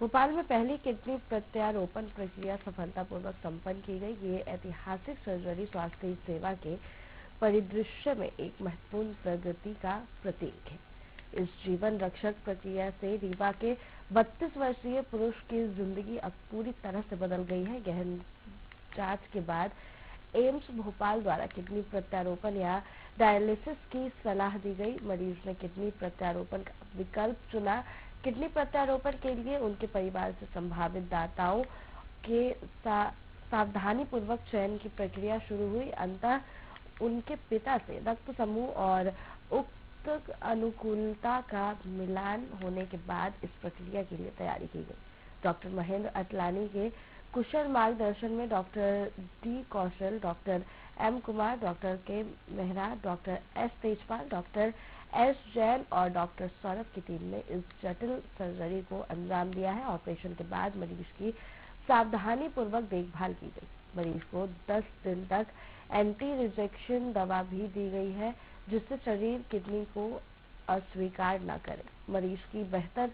भोपाल में पहली किडनी प्रत्यारोपण प्रक्रिया सफलतापूर्वक संपन्न की गई। ये ऐतिहासिक सर्जरी स्वास्थ्य सेवा के परिदृश्य में एक महत्वपूर्ण प्रगति का प्रतीक है। इस जीवन रक्षक प्रक्रिया से रीवा के 32 वर्षीय पुरुष की जिंदगी अब पूरी तरह से बदल गई है। गहन जांच के बाद एम्स भोपाल द्वारा किडनी प्रत्यारोपण या डायलिसिस की सलाह दी गई। मरीज ने किडनी प्रत्यारोपण का विकल्प चुना। किडनी प्रत्यारोपण के लिए उनके परिवार से संभावित दाताओं के सावधानी पूर्वक चयन की प्रक्रिया शुरू हुई। अंततः उनके पिता से रक्त समूह और उक्त अनुकूलता का मिलान होने के बाद इस प्रक्रिया के लिए तैयारी की गई। डॉक्टर महेंद्र अटलानी के कुशल मार्गदर्शन में डॉक्टर डी कौशल, डॉक्टर एम कुमार, डॉक्टर के Mehra, doctor S Tejpal, doctor S Jain और डॉक्टर सौरभ की टीम ने इस जटिल सर्जरी को अंजाम दिया है। ऑपरेशन के बाद मरीज की सावधानी पूर्वक देखभाल की गई। मरीज को 10 दिन तक एंटी रिजेक्शन दवा भी दी गई है, जिससे शरीर किडनी को अस्वीकार न करे। मरीज की बेहतर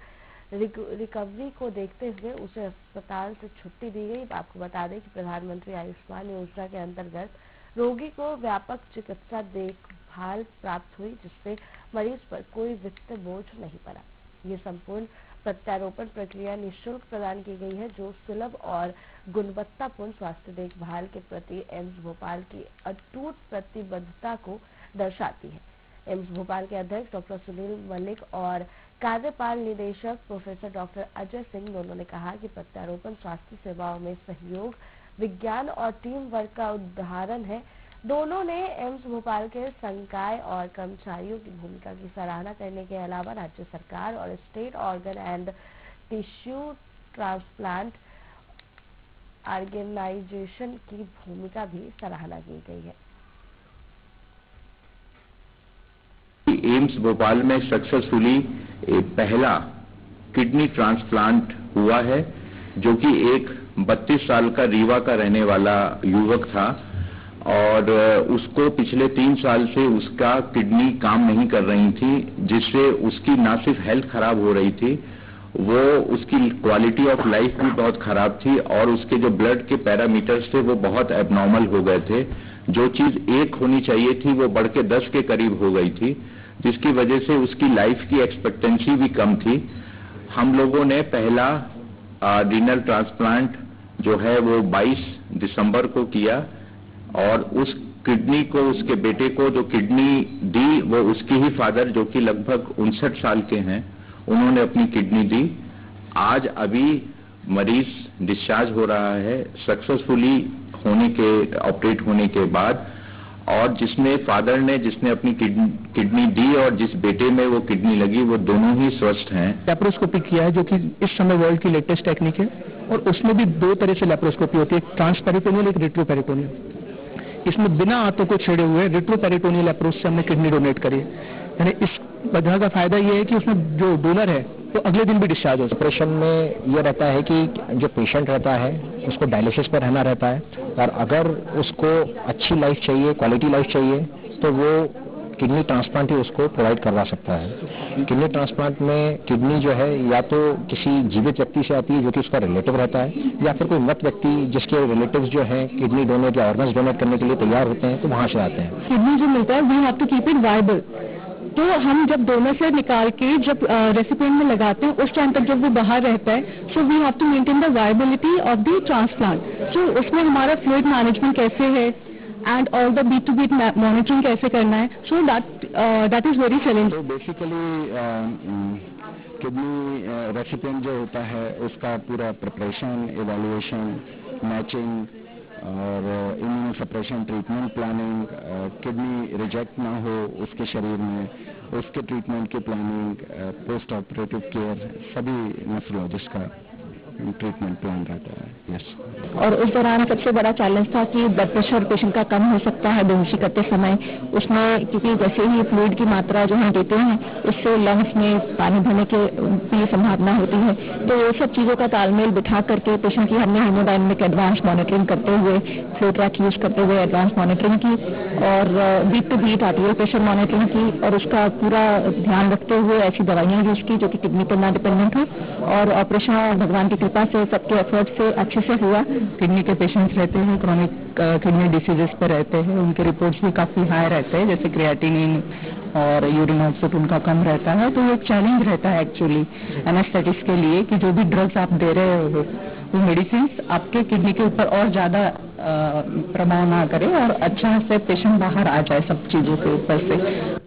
रिकवरी को देखते हुए उसे अस्पताल से छुट्टी दी गई। आपको बता दें कि प्रधानमंत्री आयुष्मान योजना के अंतर्गत रोगी को व्यापक चिकित्सा देखभाल प्राप्त हुई, जिससे मरीज पर कोई वित्तीय बोझ नहीं पड़ा। ये संपूर्ण प्रत्यारोपण प्रक्रिया निःशुल्क प्रदान की गई है, जो सुलभ और गुणवत्तापूर्ण स्वास्थ्य देखभाल के प्रति एम्स भोपाल की अटूट प्रतिबद्धता को दर्शाती है। एम्स भोपाल के अध्यक्ष डॉक्टर सुनील मलिक और कार्यपाल निदेशक प्रोफेसर डॉक्टर अजय सिंह दोनों ने कहा कि प्रत्यारोपण स्वास्थ्य सेवाओं में सहयोग, विज्ञान और टीम वर्क का उदाहरण है। दोनों ने एम्स भोपाल के संकाय और कर्मचारियों की भूमिका की सराहना करने के अलावा राज्य सरकार और state organ and tissue transplant organisation की भूमिका भी सराहना की गई है। एम्स भोपाल में सक्सेसफुली पहला किडनी ट्रांसप्लांट हुआ है, जो कि एक 32 साल का रीवा का रहने वाला युवक था और उसको पिछले 3 साल से उसका किडनी काम नहीं कर रही थी, जिससे उसकी ना सिर्फ हेल्थ खराब हो रही थी, वो उसकी क्वालिटी ऑफ लाइफ भी बहुत खराब थी और उसके जो ब्लड के पैरामीटर्स थे वो बहुत एबनॉर्मल हो गए थे। जो चीज 1 होनी चाहिए थी वो बढ़ के 10 के करीब हो गई थी, जिसकी वजह से उसकी लाइफ की एक्सपेक्टेंसी भी कम थी। हम लोगों ने पहला रीनल ट्रांसप्लांट जो है वो 22 दिसंबर को किया और उस किडनी को उसके बेटे को जो किडनी दी वो उसकी ही फादर, जो कि लगभग 59 साल के हैं, उन्होंने अपनी किडनी दी। आज अभी मरीज डिस्चार्ज हो रहा है सक्सेसफुली ऑपरेट होने के बाद, और जिसमें फादर ने जिसने अपनी किडनी दी और जिस बेटे में वो किडनी लगी वो दोनों ही स्वस्थ हैं। लैप्रोस्कोपी किया है, जो कि इस समय वर्ल्ड की लेटेस्ट टेक्निक है और उसमें भी 2 तरह से लैप्रोस्कोपी होती है, ट्रांसपेरिटोनियल, एक रेट्रोपेरिटोनियल। इसमें बिना आंतों को छेड़े हुए रेट्रोपेरिटोनियल अप्रोच से हमने किडनी डोनेट करी। यानी इस वजह का फायदा ये है कि उसमें जो डोनर है तो अगले दिन भी डिस्चार्ज हो। ऑपरेशन में ये रहता है कि जो पेशेंट रहता है उसको डायलिसिस पर रहना रहता है और अगर उसको अच्छी लाइफ चाहिए, क्वालिटी लाइफ चाहिए, तो वो किडनी ट्रांसप्लांट ही उसको प्रोवाइड करवा सकता है। किडनी ट्रांसप्लांट में किडनी जो है या तो किसी जीवित व्यक्ति से आती है जो कि उसका रिलेटिव रहता है, या फिर कोई मृत व्यक्ति जिसके रिलेटिव्स जो है किडनी डोनेट या ऑर्गन्स डोनेट करने के लिए तैयार होते हैं, तो वहां से आते हैं। किडनी जो मिलता है we have to keep it viable. तो हम जब डोनर से निकाल के जब रेसिपिएंट में लगाते हैं उस टाइम तक जब वो बाहर रहता है, so we have to maintain the viability of the transplant. So उसमें हमारा फ्लूइड मैनेजमेंट कैसे है and all the beat to beat monitoring कैसे करना है, so that is very challenging. तो बेसिकली किडनी रेसिपिएंट जो होता है उसका पूरा प्रिपरेशन, इवैल्यूएशन, मैचिंग और immunosuppression treatment planning, kidney reject ना हो उसके शरीर में, उसके ट्रीटमेंट की प्लानिंग, पोस्ट ऑपरेटिव केयर, सभी नेफ्रोलॉजिस्ट का ट्रीटमेंट प्लान रहता है। यस। और उस दौरान सबसे बड़ा चैलेंज था कि ब्लड प्रेशर पेशेंट का कम हो सकता है बेहोशी करते समय, उसमें क्योंकि जैसे ही फ्लूइड की मात्रा जो हम देते हैं उससे लंग्स में पानी भरने की संभावना होती है। तो ये सब चीज़ों का तालमेल बिठा करके पेशेंट की हमने हेमोडायनेमिक एडवांस मॉनिटरिंग करते हुए, फ्लो ट्रैक यूज करते हुए एडवांस मॉनिटरिंग की और beat to beat arterial pressure monitoring की और उसका पूरा ध्यान रखते हुए ऐसी दवाइयाँ यूज की जो कि किडनी पर ना डिपेंडेंट हो और ऑपरेशन भगवान की कृपा से सबके एफर्ट से अच्छे से हुआ। किडनी के पेशेंट्स रहते हैं, क्रॉनिक किडनी डिसीजेस पे रहते हैं, उनके रिपोर्ट्स भी काफी हाई रहते हैं, जैसे क्रिएटिनिन और यूरिन आउटपुट उनका कम रहता है। तो ये एक चैलेंज रहता है एक्चुअली एनेस्थेटिक्स के लिए कि जो भी ड्रग्स आप दे रहे हो वो मेडिसिन आपके किडनी के ऊपर और ज्यादा प्रभाव ना करे और अच्छा से पेशेंट बाहर आ जाए सब चीजों के ऊपर से।